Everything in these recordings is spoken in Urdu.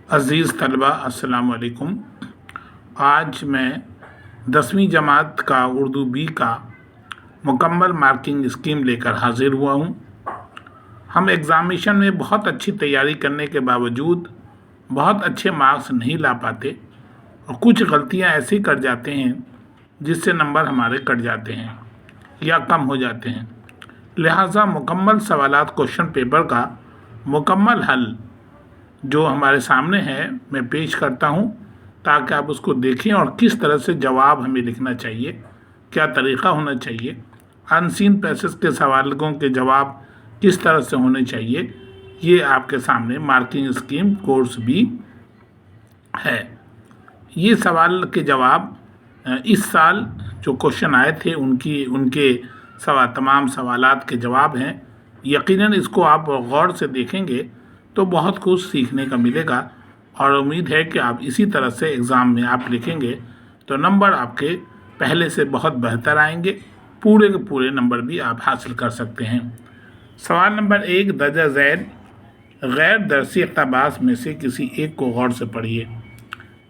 عزیز طلبہ السلام علیکم۔ آج میں 10ویں جماعت کا اردو بی کا مکمل مارکنگ اسکیم لے کر حاضر ہوا ہوں۔ ہم ایگزامیشن میں بہت اچھی تیاری کرنے کے باوجود بہت اچھے مارکس نہیں لا پاتے اور کچھ غلطیاں ایسی کر جاتے ہیں جس سے نمبر ہمارے کٹ جاتے ہیں یا کم ہو جاتے ہیں۔ لہٰذا مکمل سوالات کوشچن پیپر کا مکمل حل جو ہمارے سامنے ہے میں پیش کرتا ہوں تاکہ آپ اس کو دیکھیں اور کس طرح سے جواب ہمیں لکھنا چاہیے، کیا طریقہ ہونا چاہیے، ان سین پیسز کے سوالوں کے جواب کس طرح سے ہونے چاہیے، یہ آپ کے سامنے مارکنگ اسکیم کورس بھی ہے۔ یہ سوال کے جواب اس سال جو کوشچن آئے تھے ان کے تمام سوالات کے جواب ہیں۔ یقیناً اس کو آپ غور سے دیکھیں گے تو بہت کچھ سیکھنے کا ملے گا اور امید ہے کہ آپ اسی طرح سے ایگزام میں آپ لکھیں گے تو نمبر آپ کے پہلے سے بہت بہتر آئیں گے، پورے کے پورے نمبر بھی آپ حاصل کر سکتے ہیں۔ سوال نمبر 1، درجہ ذیل غیر درسی اقتباس میں سے کسی ایک کو غور سے پڑھیے۔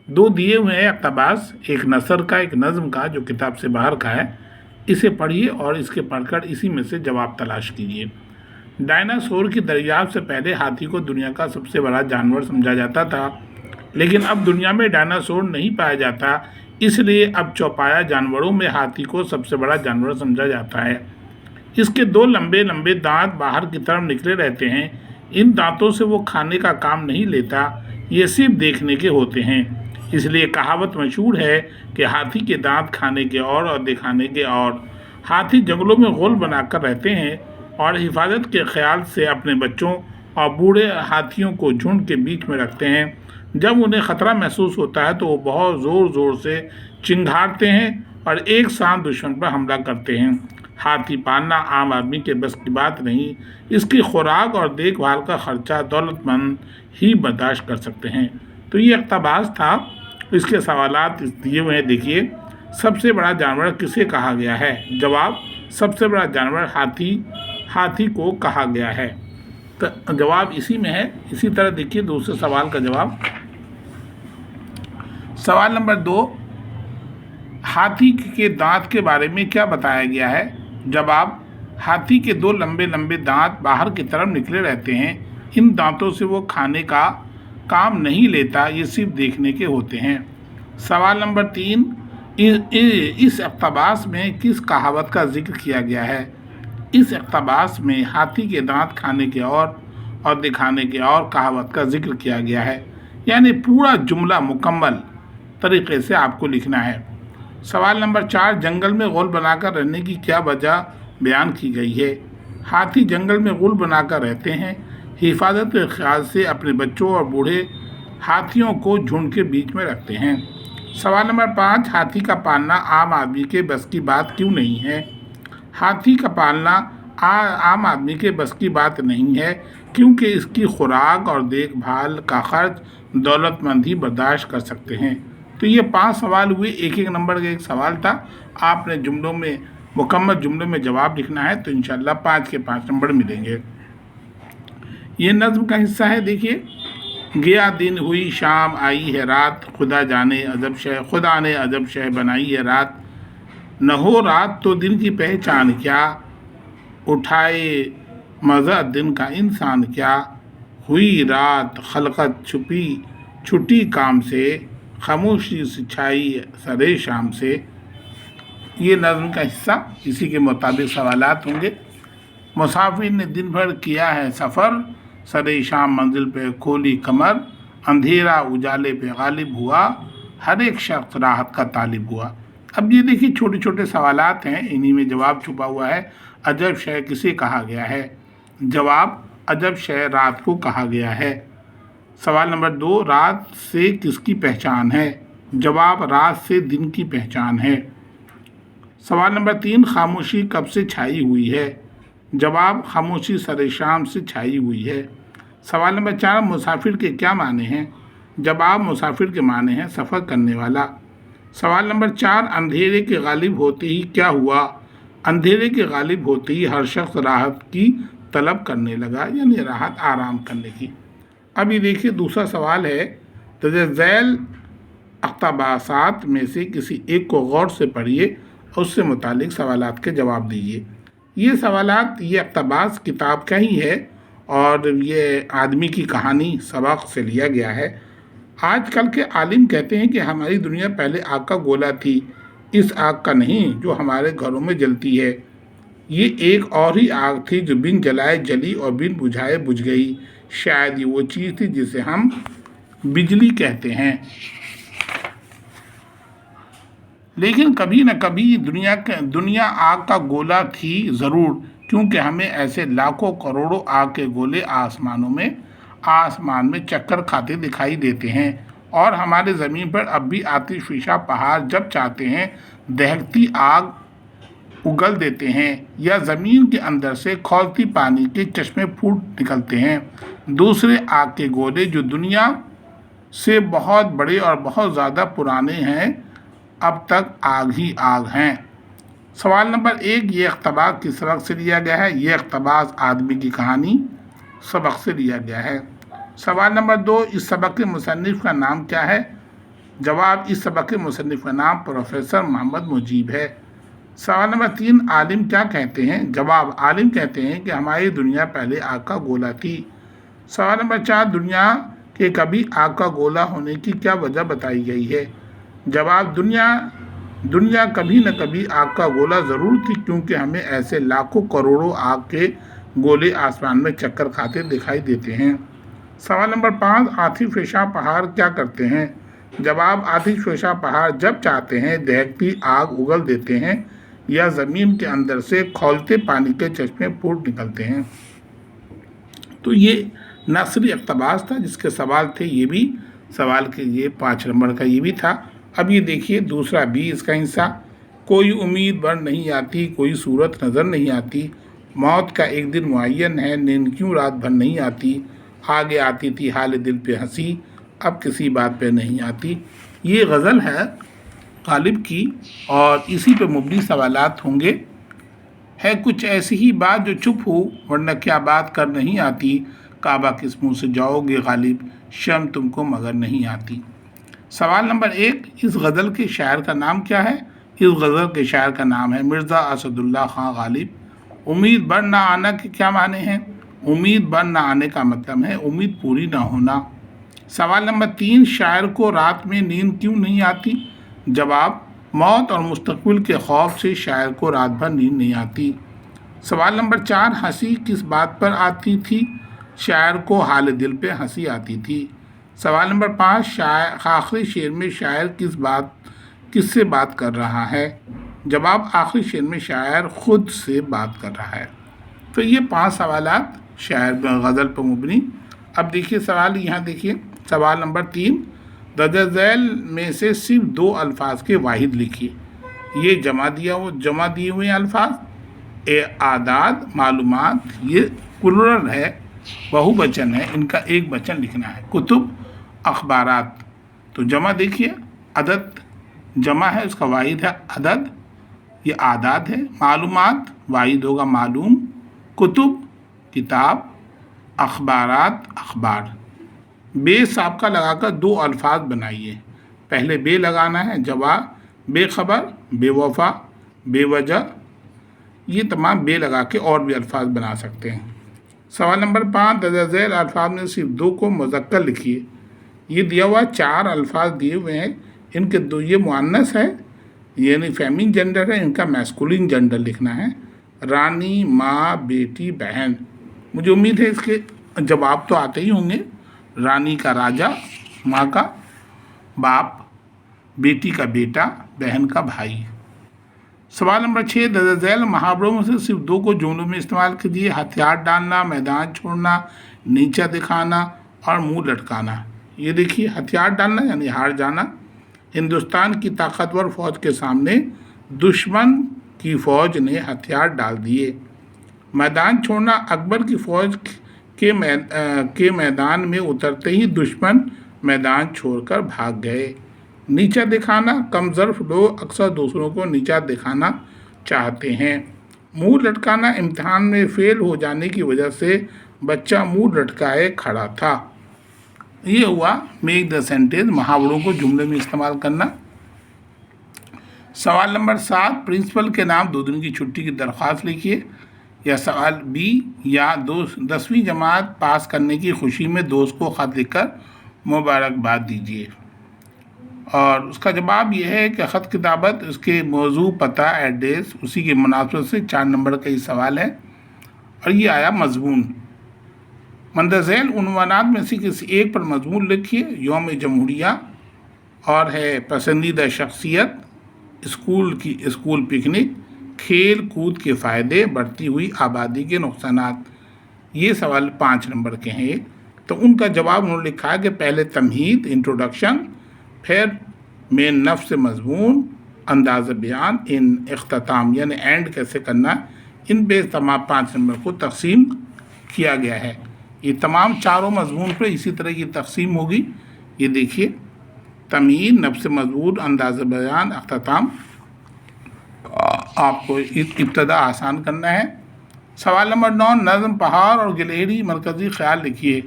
دو دیے ہوئے ہیں اقتباس، ایک نثر کا ایک نظم کا جو کتاب سے باہر کا ہے، اسے پڑھیے اور اس کے پڑھ کر اسی میں سے جواب تلاش کیجیے۔ ڈائناسور کی دریافت سے پہلے ہاتھی کو دنیا کا سب سے بڑا جانور سمجھا جاتا تھا، لیکن اب دنیا میں ڈائناسور نہیں پایا جاتا، اس لیے اب چوپایہ جانوروں میں ہاتھی کو سب سے بڑا جانور سمجھا جاتا ہے۔ اس کے دو لمبے لمبے دانت باہر کی طرف نکلے رہتے ہیں، ان دانتوں سے وہ کھانے کا کام نہیں لیتا، یہ صرف دیکھنے کے ہوتے ہیں۔ اس لیے کہاوت مشہور ہے کہ ہاتھی کے دانت کھانے کے اور دکھانے کے اور۔ ہاتھی جنگلوں میں غول بنا کر رہتے ہیں اور حفاظت کے خیال سے اپنے بچوں اور بوڑھے ہاتھیوں کو جھنڈ کے بیچ میں رکھتے ہیں۔ جب انہیں خطرہ محسوس ہوتا ہے تو وہ بہت زور زور سے چنگھاڑتے ہیں اور ایک ساتھ دشمن پر حملہ کرتے ہیں۔ ہاتھی پالنا عام آدمی کے بس کی بات نہیں، اس کی خوراک اور دیکھ بھال کا خرچہ دولت مند ہی برداشت کر سکتے ہیں۔ تو یہ اقتباس تھا، اس کے سوالات دیے ہوئے ہیں، دیکھیے۔ سب سے بڑا جانور کسے کہا گیا ہے؟ جواب، سب سے بڑا جانور ہاتھی کو کہا گیا ہے۔ تو جواب اسی میں ہے۔ اسی طرح دیکھیے دوسرے سوال کا جواب۔ سوال نمبر 2، ہاتھی کے دانت کے بارے میں کیا بتایا گیا ہے؟ جواب، ہاتھی کے دو لمبے لمبے دانت باہر کی طرف نکلے رہتے ہیں، ان دانتوں سے وہ کھانے کا کام نہیں لیتا، یہ صرف دیکھنے کے ہوتے ہیں۔ سوال نمبر 3، اس اقتباس میں کس کہاوت کا ذکر کیا گیا ہے؟ اس اقتباس میں ہاتھی کے دانت کھانے کے اور دکھانے کے اور کہاوت کا ذکر کیا گیا ہے، یعنی پورا جملہ مکمل طریقے سے آپ کو لکھنا ہے۔ سوال نمبر 4، جنگل میں غول بنا کر رہنے کی کیا وجہ بیان کی گئی ہے؟ ہاتھی جنگل میں غول بنا کر رہتے ہیں، حفاظت کے خیال سے اپنے بچوں اور بوڑھے ہاتھیوں کو جھنڈ کے بیچ میں رکھتے ہیں۔ سوال نمبر 5، ہاتھی کا پالنا عام آدمی کے بس کی بات کیوں نہیں ہے؟ ہاتھی کا پالنا عام آدمی کے بس کی بات نہیں ہے کیونکہ اس کی خوراک اور دیکھ بھال کا خرچ دولت مند ہی برداشت کر سکتے ہیں۔ تو یہ 5 سوال ہوئے، ایک ایک نمبر کا ایک سوال تھا۔ آپ نے جملوں میں مکمل جملوں میں جواب لکھنا ہے تو انشاءاللہ 5 کے 5 نمبر ملیں گے۔ یہ نظم کا حصہ ہے، دیکھیے۔ گیا دن ہوئی شام آئی ہے رات، خدا نے عجب شے بنائی ہے رات، نہ ہو رات تو دن کی پہچان کیا، اٹھائے مزہ دن کا انسان کیا، ہوئی رات خلقت چھٹی کام سے، خاموشی سے چھائی سرے شام سے۔ یہ نظم کا حصہ، اسی کے مطابق سوالات ہوں گے۔ مسافر نے دن بھر کیا ہے سفر، سرے شام منزل پہ کھولی کمر، اندھیرا اجالے پہ غالب ہوا، ہر ایک شخص راحت کا طالب ہوا۔ اب یہ دیکھیے چھوٹے چھوٹے سوالات ہیں، انہی میں جواب چھپا ہوا ہے۔ عجب شے کسے کہا گیا ہے؟ جواب، عجب شے رات کو کہا گیا ہے۔ سوال نمبر 2، رات سے کس کی پہچان ہے؟ جواب، رات سے دن کی پہچان ہے۔ سوال نمبر 3، خاموشی کب سے چھائی ہوئی ہے؟ جواب، خاموشی سر شام سے چھائی ہوئی ہے۔ سوال نمبر 4، مسافر کے کیا معنی ہیں؟ جواب، مسافر کے معنی ہیں سفر کرنے والا۔ سوال نمبر 4، اندھیرے کے غالب ہوتے ہی کیا ہوا؟ اندھیرے کے غالب ہوتے ہی ہر شخص راحت کی طلب کرنے لگا، یعنی راحت آرام کرنے کی۔ اب یہ دیکھیے دوسرا سوال ہے درج ذیل اقتباسات میں سے کسی ایک کو غور سے پڑھیے اور اس سے متعلق سوالات کے جواب دیجیے۔ یہ سوالات، یہ اقتباس کتاب کا ہی ہے اور یہ آدمی کی کہانی سبق سے لیا گیا ہے۔ آج کل کے عالم کہتے ہیں کہ ہماری دنیا پہلے آگ کا گولا تھی، اس آگ کا نہیں جو ہمارے گھروں میں جلتی ہے۔ یہ ایک اور ہی آگ تھی جو بن جلائے جلی اور بن بجھائے بجھ گئی۔ شاید یہ وہ چیز تھی جسے ہم بجلی کہتے ہیں۔ لیکن کبھی نہ کبھی دنیا آگ کا گولا تھی ضرور، کیونکہ ہمیں ایسے لاکھوں کروڑوں آگ کے گولے آسمان میں چکر کھاتے دکھائی دیتے ہیں، اور ہمارے زمین پر اب بھی آتش فشاں پہاڑ جب چاہتے ہیں دہکتی آگ اگل دیتے ہیں، یا زمین کے اندر سے کھولتی پانی کے چشمے پھوٹ نکلتے ہیں۔ دوسرے آگ کے گولے جو دنیا سے بہت بڑے اور بہت زیادہ پرانے ہیں، اب تک آگ ہی آگ ہیں۔ سوال نمبر 1، یہ اقتباس کس سبق سے لیا گیا ہے؟ یہ اقتباس آدمی کی کہانی سبق سے لیا گیا ہے۔ سوال نمبر 2، اس سبق کے مصنف کا نام کیا ہے؟ جواب، اس سبق کے مصنف کا نام پروفیسر محمد مجیب ہے۔ سوال نمبر 3، عالم کیا کہتے ہیں؟ جواب، عالم کہتے ہیں کہ ہماری دنیا پہلے آگ کا گولا تھی۔ سوال نمبر 4، دنیا کے کبھی آگ کا گولا ہونے کی کیا وجہ بتائی گئی ہے؟ جواب، دنیا کبھی نہ کبھی آگ کا گولا ضرور تھی، کیونکہ ہمیں ایسے لاکھوں کروڑوں آگ کے گولے آسمان میں چکر کھاتے دکھائی دیتے ہیں۔ سوال نمبر 5، آتش فشاں پہاڑ کیا کرتے ہیں؟ جواب، آتش فشاں پہاڑ جب چاہتے ہیں دہکتی آگ اگل دیتے ہیں، یا زمین کے اندر سے کھولتے پانی کے چشمے پھوٹ نکلتے ہیں۔ تو یہ نثری اقتباس تھا جس کے سوال تھے، یہ بھی سوال کے یہ 5 نمبر کا یہ بھی تھا۔ اب یہ دیکھیے دوسرا بھی اس کا حصہ، کوئی امید بڑھ نہیں آتی، کوئی صورت نظر نہیں آتی، موت کا ایک دن معین ہے، نیند کیوں رات بھر نہیں آتی، آگے آتی تھی حال دل پہ ہنسی، اب کسی بات پہ نہیں آتی۔ یہ غزل ہے غالب کی اور اسی پہ مبنی سوالات ہوں گے۔ ہے کچھ ایسی ہی بات جو چپ ہو، ورنہ کیا بات کر نہیں آتی، کعبہ کس منہ سے جاؤ گے غالب، شرم تم کو مگر نہیں آتی۔ سوال نمبر 1، اس غزل کے شاعر کا نام کیا ہے؟ اس غزل کے شاعر کا نام ہے مرزا اسد اللہ خان غالب۔ امید بڑھ نہ آنا کے کیا معنی ہیں؟ امید بڑھ نہ آنے کا مطلب ہے امید پوری نہ ہونا۔ سوال نمبر 3، شاعر کو رات میں نیند کیوں نہیں آتی؟ جواب، موت اور مستقبل کے خوف سے شاعر کو رات بھر نیند نہیں آتی۔ سوال نمبر 4، ہنسی کس بات پر آتی تھی؟ شاعر کو حال دل پہ ہنسی آتی تھی۔ سوال نمبر 5، آخری شعر میں شاعر کس سے بات کر رہا ہے؟ جواب، آخری شعر میں شاعر خود سے بات کر رہا ہے۔ تو یہ 5 سوالات شاعر غزل پر مبنی۔ اب دیکھیے سوال یہاں دیکھیے، سوال نمبر 3، درج ذیل میں سے صرف 2 الفاظ کے واحد لکھیے۔ یہ جمع دیے ہوئے الفاظ، اعداد، معلومات، یہ پلورل ہے، بہو وچن ہے، ان کا ایک وچن لکھنا ہے۔ کتب، اخبارات، تو جمع دیکھیے، عدد جمع ہے، اس کا واحد ہے عدد، یہ اعداد ہے۔ معلومات، واحد ہوگا معلوم۔ کتب، کتاب۔ اخبارات، اخبار۔ بے سابقہ لگا کر 2 الفاظ بنائیے۔ پہلے بے لگانا ہے، جواب، بے خبر، بے وفا، بے وجہ، یہ تمام بے لگا کے اور بھی الفاظ بنا سکتے ہیں۔ سوال نمبر 5، درج ذیل الفاظ میں صرف 2 کو مذکر لکھیے۔ یہ دیا ہوا 4 الفاظ دیے ہوئے ہیں، ان کے 2 یہ مؤنث ہے، یعنی فیمین جنڈر ہے، ان کا میسکولین جنڈر لکھنا ہے۔ رانی، ماں، بیٹی، بہن۔ مجھے امید ہے اس کے جواب تو آتے ہی ہوں گے۔ رانی کا راجا، ماں کا باپ، بیٹی کا بیٹا، بہن کا بھائی۔ سوال نمبر 6، درج ذیل محاوروں میں سے صرف 2 کو جملوں میں استعمال کیجیے۔ ہتھیار ڈالنا، میدان چھوڑنا، نیچا دکھانا اور منہ لٹکانا۔ یہ دیکھیے، ہتھیار ڈالنا یعنی ہار جانا۔ ہندوستان کی طاقتور فوج کے سامنے دشمن کی فوج نے ہتھیار ڈال دیے۔ میدان چھوڑنا، اکبر کی فوج کے میدان میں اترتے ہی دشمن میدان چھوڑ کر بھاگ گئے۔ نیچا دکھانا، کم ظرف لوگ اکثر دوسروں کو نیچا دکھانا چاہتے ہیں۔ منہ لٹکانا، امتحان میں فیل ہو جانے کی وجہ سے بچہ منہ لٹکائے کھڑا تھا۔ یہ ہوا میک دا سینٹینس، محاوروں کو جملے میں استعمال کرنا۔ سوال نمبر 7، پرنسپل کے نام 2 دن کی چھٹی کی درخواست لکھیے۔ یا سوال بی، یا 10ویں جماعت پاس کرنے کی خوشی میں دوست کو خط لکھ کر مبارکباد دیجیے۔ اور اس کا جواب یہ ہے کہ خط کتابت، اس کے موضوع، پتہ، ایڈریس، اسی کے مناسبت سے 4 نمبر کا یہ سوال ہے۔ اور یہ آیا مضمون۔ مندرذیل عنوانات میں سے کسی ایک پر مضمون لکھیے۔ یوم جمہوریہ، اور ہے پسندیدہ شخصیت، اسکول پکنک، کھیل کود کے فائدے، بڑھتی ہوئی آبادی کے نقصانات۔ یہ سوال 5 نمبر کے ہیں۔ تو ان کا جواب انہوں نے لکھا ہے کہ پہلے تمہید، انٹروڈکشن، پھر مین نفس مضمون، انداز بیان، اختتام یعنی اینڈ کیسے کرنا، ان پہ تمام 5 نمبر کو تقسیم کیا گیا ہے۔ یہ تمام چاروں مضمون پہ اسی طرح کی تقسیم ہوگی۔ یہ دیکھیے، تمہید، نفس مضمون، انداز بیان، اختتام۔ آپ کو ابتدا آسان کرنا ہے۔ سوال نمبر 9، نظم پہاڑ اور گلہری مرکزی خیال لکھیے۔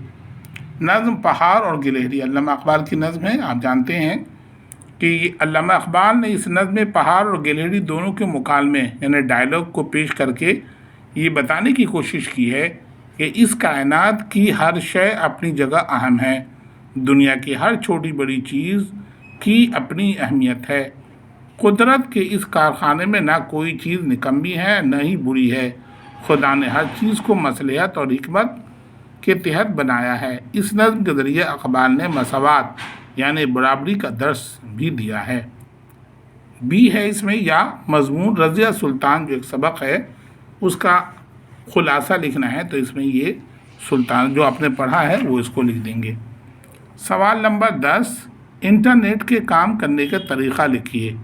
نظم پہاڑ اور گلہری علامہ اقبال کی نظم ہے۔ آپ جانتے ہیں کہ علامہ اقبال نے اس نظم میں پہاڑ اور گلہری دونوں کے مکالمے یعنی ڈائلاگ کو پیش کر کے یہ بتانے کی کوشش کی ہے کہ اس کائنات کی ہر شے اپنی جگہ اہم ہے، دنیا کی ہر چھوٹی بڑی چیز کی اپنی اہمیت ہے، قدرت کے اس کارخانے میں نہ کوئی چیز نکمی ہے نہ ہی بری ہے، خدا نے ہر چیز کو مصلحت اور حکمت کے تحت بنایا ہے۔ اس نظم کے ذریعے اقبال نے مساوات یعنی برابری کا درس بھی دیا ہے۔ بی ہے اس میں، یا مضمون رضیہ سلطان جو ایک سبق ہے اس کا خلاصہ لکھنا ہے، تو اس میں یہ سلطان جو آپ نے پڑھا ہے وہ اس کو لکھ دیں گے۔ سوال نمبر 10، انٹرنیٹ کے کام کرنے کا طریقہ لکھیے۔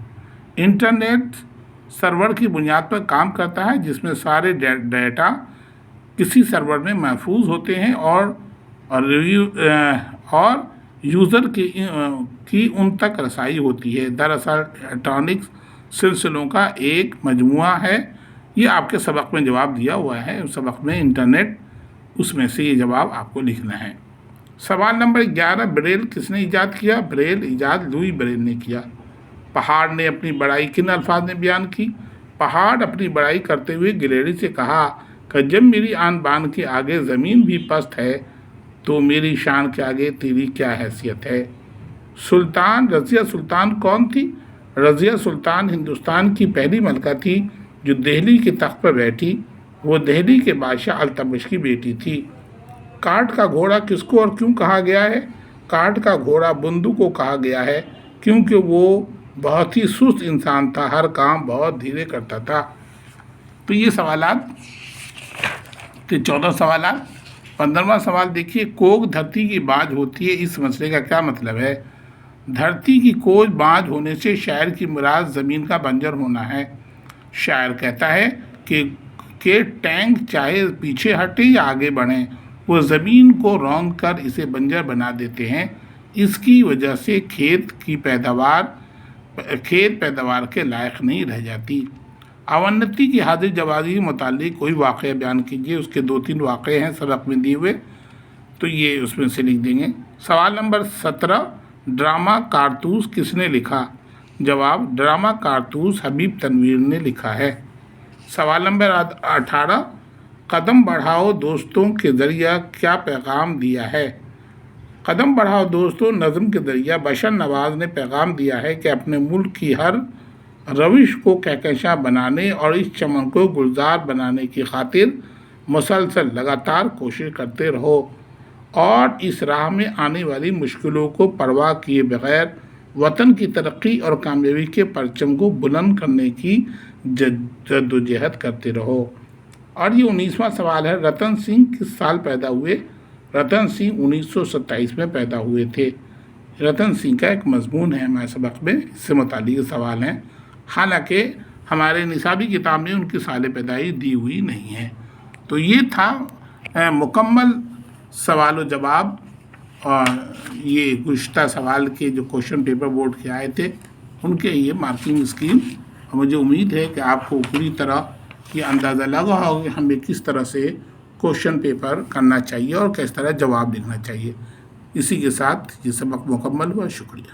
انٹرنیٹ سرور کی بنیاد پر کام کرتا ہے جس میں سارے ڈیٹا کسی سرور میں محفوظ ہوتے ہیں اور یوزر کی ان تک رسائی ہوتی ہے۔ دراصل الیکٹرانکس سلسلوں کا ایک مجموعہ ہے۔ یہ آپ کے سبق میں جواب دیا ہوا ہے، اس سبق میں انٹرنیٹ، اس میں سے یہ جواب آپ کو لکھنا ہے۔ سوال نمبر 11، بریل کس نے ایجاد کیا؟ بریل ایجاد لوئی بریل نے کیا۔ پہاڑ نے اپنی بڑائی کن الفاظ میں بیان کی؟ پہاڑ اپنی بڑائی کرتے ہوئے گلہری سے کہا کہ جب میری آن بان کے آگے زمین بھی پست ہے تو میری شان کے آگے تیری کیا حیثیت ہے؟ سلطان، رضیہ سلطان کون تھی؟ رضیہ سلطان ہندوستان کی پہلی ملکہ تھی جو دہلی کے تخت پر بیٹھی۔ وہ دہلی کے بادشاہ التمش کی بیٹی تھی۔ کاٹھ کا گھوڑا کس کو اور کیوں کہا گیا ہے؟ کاٹھ کا گھوڑا بندو کو کہا گیا ہے کیونکہ وہ بہت ہی سست انسان تھا، ہر کام بہت دھیرے کرتا تھا۔ تو یہ سوالات 14 سوالات۔ 15واں سوال دیکھیے، کوک دھرتی کی باجھ ہوتی ہے، اس مسئلے کا کیا مطلب ہے؟ دھرتی کی کوک باجھ ہونے سے شاعر کی مراد زمین کا بنجر ہونا ہے۔ شاعر کہتا ہے کہ ٹینک چاہے پیچھے ہٹے یا آگے بڑھیں، وہ زمین کو رونگ کر اسے بنجر بنا دیتے ہیں۔ اس کی وجہ سے کھیت پیداوار کے لائق نہیں رہ جاتی۔ اونتی کی حاضر جوازی کے متعلق کوئی واقعہ بیان کیجیے۔ اس کے 2-3 واقعے ہیں سبق میں دیے ہوئے، تو یہ اس میں سے لکھ دیں گے۔ سوال نمبر 17، ڈرامہ کارتوس کس نے لکھا؟ جواب، ڈرامہ کارتوس حبیب تنویر نے لکھا ہے۔ سوال نمبر 18، قدم بڑھاؤ دوستوں کے ذریعہ کیا پیغام دیا ہے؟ قدم بڑھاؤ دوستوں نظم کے ذریعہ بشر نواز نے پیغام دیا ہے کہ اپنے ملک کی ہر روش کو کہکشاں بنانے اور اس چمن کو گلزار بنانے کی خاطر مسلسل لگاتار کوشش کرتے رہو اور اس راہ میں آنے والی مشکلوں کو پرواہ کیے بغیر وطن کی ترقی اور کامیابی کے پرچم کو بلند کرنے کی جدوجہد کرتے رہو۔ اور یہ 19واں سوال ہے، رتن سنگھ کس سال پیدا ہوئے؟ رتن سنگھ 1927 میں پیدا ہوئے تھے۔ رتن سنگھ کا ایک مضمون ہے ہمارے سبق میں، اس سے متعلق سوال ہیں، حالانکہ ہمارے نصابی کتاب میں ان کی سال پیدائش دی ہوئی نہیں ہے۔ تو یہ تھا مکمل سوال و جواب، اور یہ گزشتہ سوال کے جو کوشچن پیپر بورڈ کے آئے تھے ان کے یہ مارکنگ اسکیم، اور مجھے امید ہے کہ آپ کو پوری طرح یہ اندازہ لگا ہوگا کہ ہمیں کس طرح سے کوشچن پیپر کرنا چاہیے اور کس طرح جواب لکھنا چاہیے۔ اسی کے ساتھ یہ سبق مکمل ہوا. شکریہ.